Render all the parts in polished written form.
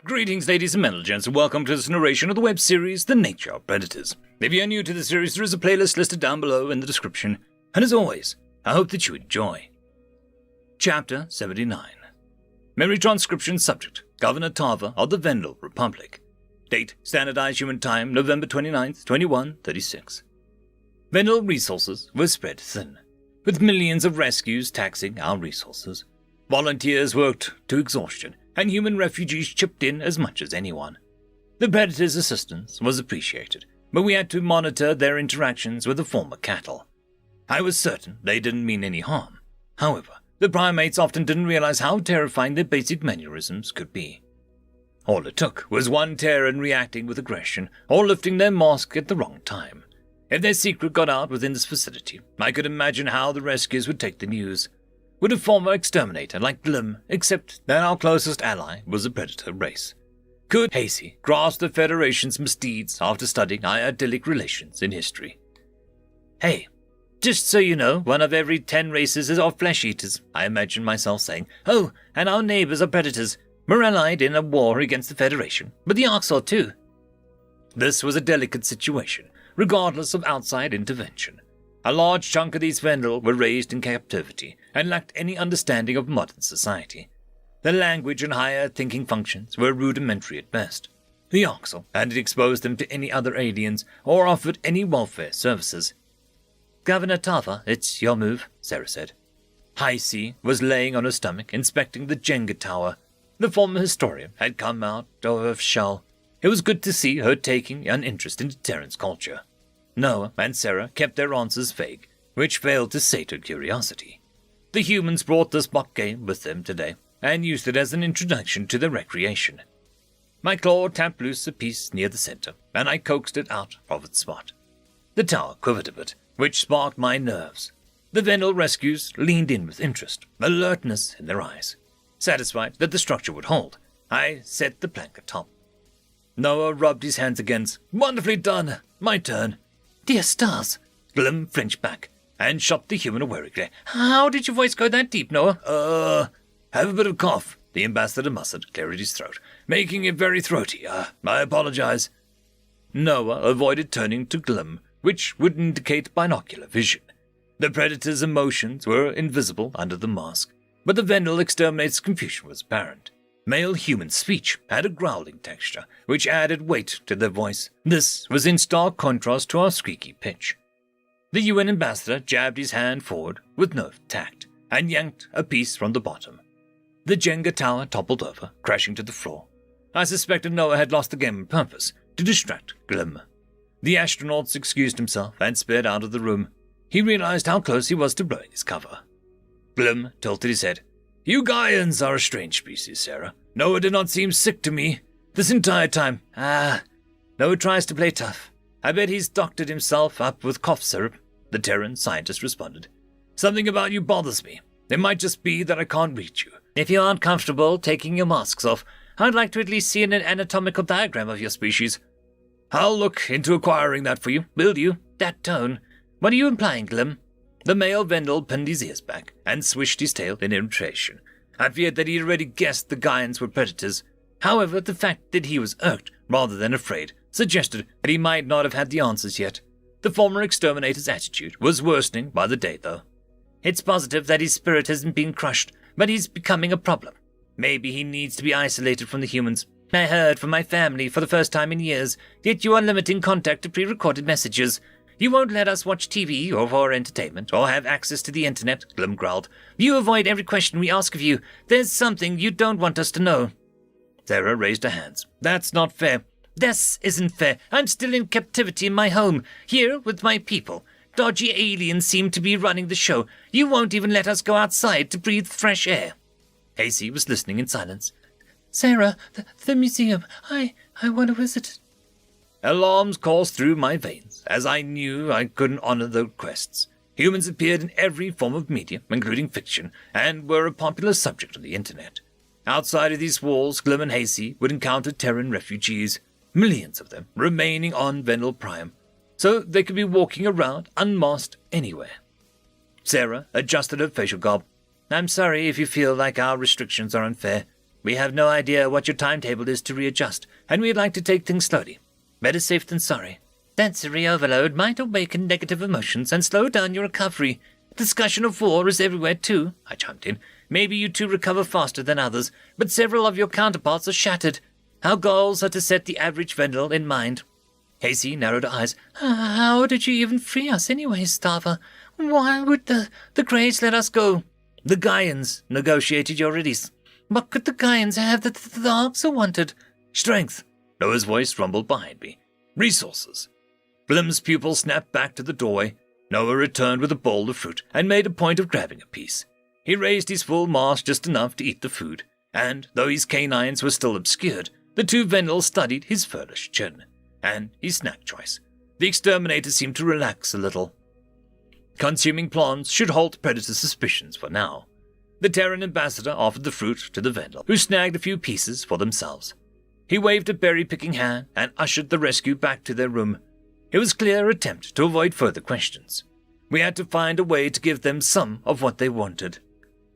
Greetings, ladies and gentlemen, and welcome to this narration of the web series, The Nature of Predators. If you are new to the series, there is a playlist listed down below in the description, and as always, I hope that you enjoy. Chapter 79. Memory transcription subject, Governor Tava of the Vendel Republic. Date, Standardized Human Time, November 29th, 2136. Vendel resources were spread thin, with millions of rescues taxing our resources. Volunteers worked to exhaustion, and human refugees chipped in as much as anyone. The Predators' assistance was appreciated, but we had to monitor their interactions with the former cattle. I was certain they didn't mean any harm. However, the primates often didn't realize how terrifying their basic mannerisms could be. All it took was one Terran reacting with aggression or lifting their mask at the wrong time. If their secret got out within this facility, I could imagine how the rescuers would take the news. Would a former exterminator like Glim accept that our closest ally was a predator race? Could Hasey grasp the Federation's misdeeds after studying our idyllic relations in history? Hey, just so you know, one of every 10 races are flesh-eaters, I imagine myself saying. Oh, and our neighbors are predators. We're allied in a war against the Federation, but the Orcs are too. This was a delicate situation, regardless of outside intervention. A large chunk of these Vendel were raised in captivity and lacked any understanding of modern society. Their language and higher thinking functions were rudimentary at best. The Oxel hadn't exposed them to any other aliens or offered any welfare services. Governor Tava, it's your move, Sarah said. Hasey was laying on her stomach, inspecting the Jenga tower. The former historian had come out of her shell. It was good to see her taking an interest in Terran's culture. Noah and Sarah kept their answers vague, which failed to sate her curiosity. The humans brought this mock game with them today, and used it as an introduction to their recreation. My claw tapped loose a piece near the center, and I coaxed it out of its spot. The tower quivered a bit, which sparked my nerves. The Vendel rescues leaned in with interest, alertness in their eyes. Satisfied that the structure would hold, I set the plank atop. Noah rubbed his hands against. Wonderfully done. My turn. Dear stars. Glim flinched back and shot the human a wary glare. How did your voice go that deep, Noah? Have a bit of cough, the ambassador muttered, clearing his throat, making it very throaty. I apologize. Noah avoided turning to Glim, which would indicate binocular vision. The predator's emotions were invisible under the mask, but the Vendel exterminator's confusion was apparent. Male human speech had a growling texture, which added weight to their voice. This was in stark contrast to our squeaky pitch. The UN ambassador jabbed his hand forward with nerve tact, and yanked a piece from the bottom. The Jenga tower toppled over, crashing to the floor. I suspected Noah had lost the game on purpose, to distract Glim. The astronaut excused himself and sped out of the room. He realized how close he was to blowing his cover. Glim tilted his head. You Gaians are a strange species, Sarah. Noah did not seem sick to me this entire time. Noah tries to play tough. I bet he's doctored himself up with cough syrup, the Terran scientist responded. Something about you bothers me. It might just be that I can't reach you. If you aren't comfortable taking your masks off, I'd like to at least see an anatomical diagram of your species. I'll look into acquiring that for you, will you? That tone. What are you implying, Glim? The male Vendel pinned his ears back and swished his tail in irritation. I feared that he had already guessed the Gaians were predators. However, the fact that he was irked rather than afraid suggested that he might not have had the answers yet. The former exterminator's attitude was worsening by the day, though. It's positive that his spirit hasn't been crushed, but he's becoming a problem. Maybe he needs to be isolated from the humans. I heard from my family for the first time in years, yet you are limiting contact to pre-recorded messages. You won't let us watch TV or for entertainment or have access to the internet, Glim growled. You avoid every question we ask of you. There's something you don't want us to know. Sarah raised her hands. That's not fair. This isn't fair. I'm still in captivity in my home, here with my people. Dodgy aliens seem to be running the show. You won't even let us go outside to breathe fresh air. Hasey was listening in silence. Sarah, the museum. I want to visit it. Alarms coursed through my veins, as I knew I couldn't honor the requests. Humans appeared in every form of media, including fiction, and were a popular subject on the internet. Outside of these walls, Glim and Hasey would encounter Terran refugees, millions of them remaining on Vendel Prime, so they could be walking around unmasked anywhere. Sarah adjusted her facial garb. I'm sorry if you feel like our restrictions are unfair. We have no idea what your timetable is to readjust, and we'd like to take things slowly. Better safe than sorry. Sensory overload might awaken negative emotions and slow down your recovery. Discussion of war is everywhere too, I chimed in. Maybe you two recover faster than others, but several of your counterparts are shattered. Our goals are to set the average Vendel in mind. Casey narrowed her eyes. How did you even free us anyway, Starver? Why would the Greys let us go? The Gaians negotiated your release. What could the Gaians have that the Orcs wanted? Strength. Noah's voice rumbled behind me. Resources. Blim's pupil snapped back to the doorway. Noah returned with a bowl of fruit and made a point of grabbing a piece. He raised his full mask just enough to eat the food, and though his canines were still obscured, the two Vendels studied his furnished chin and his snack choice. The exterminator seemed to relax a little. Consuming plants should halt predator suspicions for now. The Terran ambassador offered the fruit to the Vendel, who snagged a few pieces for themselves. He waved a berry-picking hand and ushered the rescue back to their room. It was a clear attempt to avoid further questions. We had to find a way to give them some of what they wanted.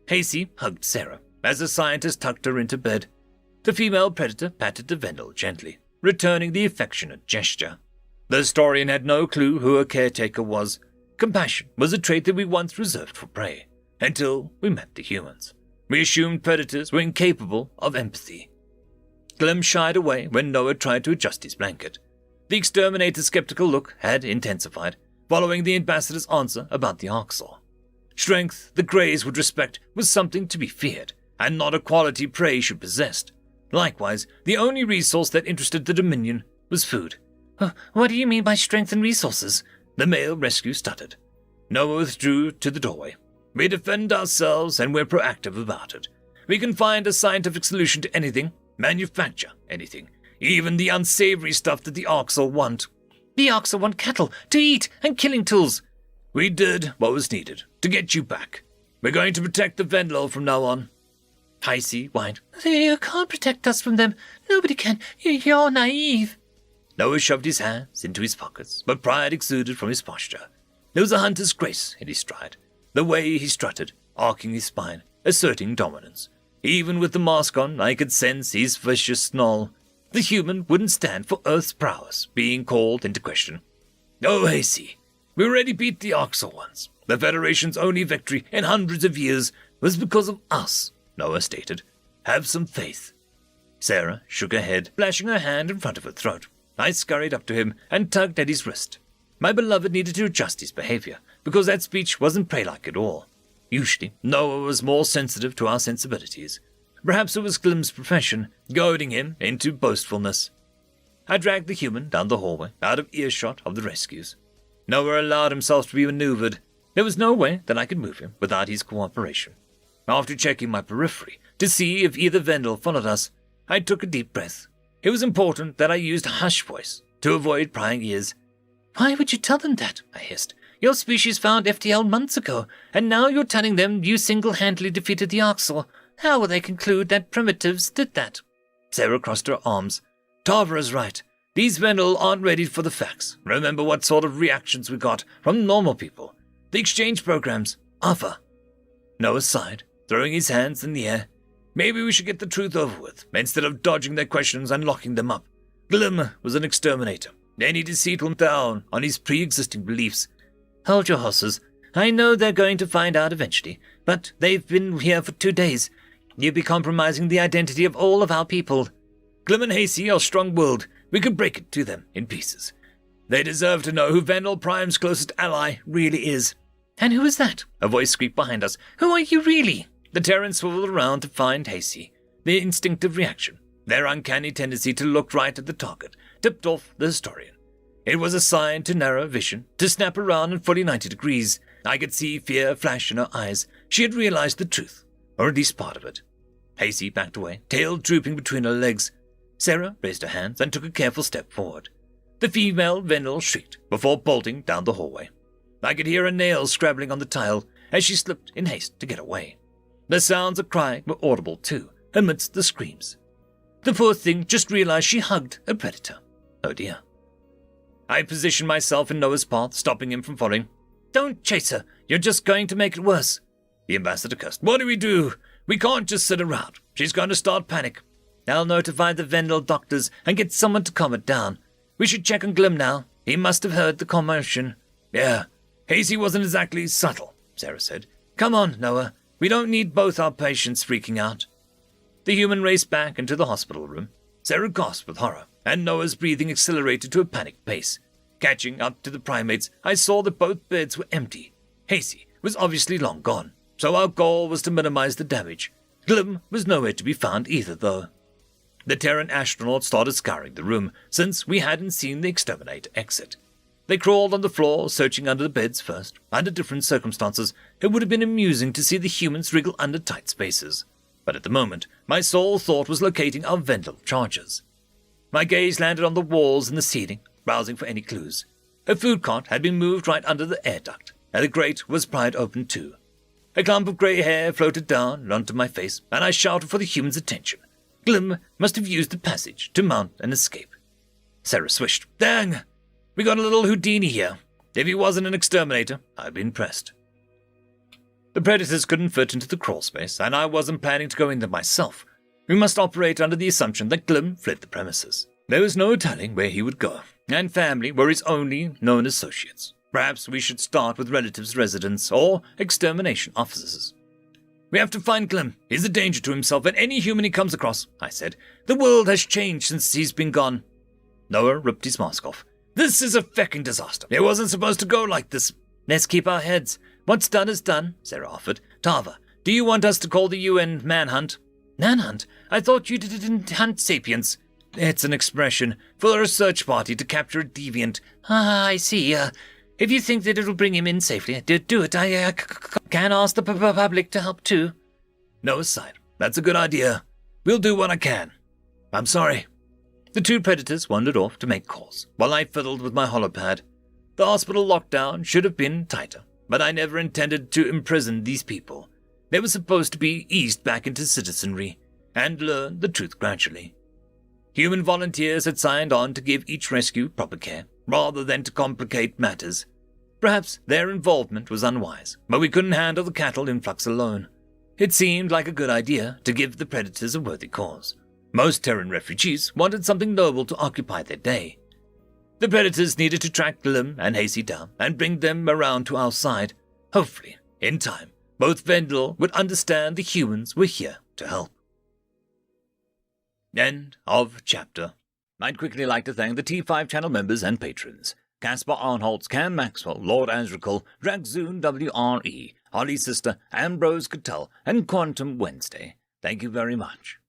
Hasey hugged Sarah as the scientist tucked her into bed. The female predator patted the Vendel gently, returning the affectionate gesture. The historian had no clue who her caretaker was. Compassion was a trait that we once reserved for prey, until we met the humans. We assumed predators were incapable of empathy. Glim shied away when Noah tried to adjust his blanket. The exterminator's skeptical look had intensified, following the ambassador's answer about the Arxor. Strength the Greys would respect was something to be feared, and not a quality prey should possess. Likewise, the only resource that interested the Dominion was food. What do you mean by strength and resources? The male rescue stuttered. Noah withdrew to the doorway. We defend ourselves, and we're proactive about it. We can find a scientific solution to anything, manufacture anything, even the unsavory stuff that the Arxor want. The Arxor want cattle to eat and killing tools. We did what was needed to get you back. We're going to protect the Vendel from now on. Heisey whined. You can't protect us from them. Nobody can. You're naive. Noah shoved his hands into his pockets, but pride exuded from his posture. There was a hunter's grace in his stride, the way he strutted, arcing his spine, asserting dominance. Even with the mask on, I could sense his vicious snarl. The human wouldn't stand for Earth's prowess being called into question. Oh, Hasey, we already beat the Arxor once. The Federation's only victory in hundreds of years was because of us, Noah stated. Have some faith. Sarah shook her head, flashing her hand in front of her throat. I scurried up to him and tugged at his wrist. My beloved needed to adjust his behavior, because that speech wasn't prey-like at all. Usually, Noah was more sensitive to our sensibilities. Perhaps it was Glim's profession, goading him into boastfulness. I dragged the human down the hallway, out of earshot of the rescues. Noah allowed himself to be maneuvered. There was no way that I could move him without his cooperation. After checking my periphery to see if either Vendel followed us, I took a deep breath. It was important that I used a hush voice to avoid prying ears. Why would you tell them that? I hissed. Your species found FTL months ago, and now you're telling them you single-handedly defeated the Arxor. How will they conclude that primitives did that? Sarah crossed her arms. Tarvera's right. These Vendel aren't ready for the facts. Remember what sort of reactions we got from normal people. The exchange programs. Offer. Noah sighed, throwing his hands in the air. Maybe we should get the truth over with, instead of dodging their questions and locking them up. Glim was an exterminator. Any deceit will down on his pre-existing beliefs. Hold your horses. I know they're going to find out eventually, but they've been here for 2 days. You'd be compromising the identity of all of our people. Glim and Hasey are strong-willed. We could break it to them in pieces. They deserve to know who Vendel Prime's closest ally really is. And who is that? A voice squeaked behind us. Who are you really? The Terran swiveled around to find Hasey. The instinctive reaction, their uncanny tendency to look right at the target, tipped off the historian. It was a sign to narrow vision, to snap around and fully 90 degrees. I could see fear flash in her eyes. She had realized the truth, or at least part of it. Hasey backed away, tail drooping between her legs. Sarah raised her hands and took a careful step forward. The female Vendel shrieked before bolting down the hallway. I could hear her nails scrabbling on the tile as she slipped in haste to get away. The sounds of crying were audible too, amidst the screams. The poor thing just realized she hugged a predator. Oh dear. I positioned myself in Noah's path, stopping him from following. Don't chase her. You're just going to make it worse. The ambassador cursed. What do? We can't just sit around. She's going to start panic. I'll notify the Vendel doctors and get someone to calm it down. We should check on Glim now. He must have heard the commotion. Yeah, Hasey wasn't exactly subtle, Sarah said. Come on, Noah. We don't need both our patients freaking out. The human raced back into the hospital room. Sarah gasped with horror, and Noah's breathing accelerated to a panicked pace. Catching up to the primates, I saw that both beds were empty. Hasey was obviously long gone, so our goal was to minimize the damage. Glim was nowhere to be found either, though. The Terran astronauts started scouring the room, since we hadn't seen the exterminator exit. They crawled on the floor, searching under the beds first. Under different circumstances, it would have been amusing to see the humans wriggle under tight spaces. But at the moment, my sole thought was locating our Vendel chargers. My gaze landed on the walls and the ceiling, browsing for any clues. A food cart had been moved right under the air duct, and the grate was pried open too. A clump of grey hair floated down and onto my face, and I shouted for the human's attention. Glim must have used the passage to mount and escape. Sarah swished. Dang! We got a little Houdini here. If he wasn't an exterminator, I'd be impressed. The predators couldn't fit into the crawl space, and I wasn't planning to go in there myself. We must operate under the assumption that Glim fled the premises. There was no telling where he would go, and family were his only known associates. Perhaps we should start with relatives' residents or extermination officers. We have to find Glim. He's a danger to himself and any human he comes across, I said. The world has changed since he's been gone. Noah ripped his mask off. This is a fecking disaster. It wasn't supposed to go like this. Let's keep our heads. What's done is done, Sarah offered. Tava, do you want us to call the UN manhunt? Manhunt? I thought you didn't hunt sapiens. It's an expression for a search party to capture a deviant. Ah, I see. If you think that it'll bring him in safely, do it. I can ask the public to help too. Noah sighed. That's a good idea. We'll do what I can. I'm sorry. The two predators wandered off to make calls, while I fiddled with my holopad. The hospital lockdown should have been tighter, but I never intended to imprison these people. They were supposed to be eased back into citizenry, and learn the truth gradually. Human volunteers had signed on to give each rescue proper care, rather than to complicate matters. Perhaps their involvement was unwise, but we couldn't handle the cattle influx alone. It seemed like a good idea to give the predators a worthy cause. Most Terran refugees wanted something noble to occupy their day. The predators needed to track Glim and Hasey down and bring them around to our side. Hopefully, in time, both Vendel would understand the humans were here to help. End of chapter. I'd quickly like to thank the T5 channel members and patrons. Casper Arnholtz, Cam Maxwell, Lord Azrakal, Dragzoon W.R.E, Holly Sister, Ambrose Cattell, and Quantum Wednesday. Thank you very much.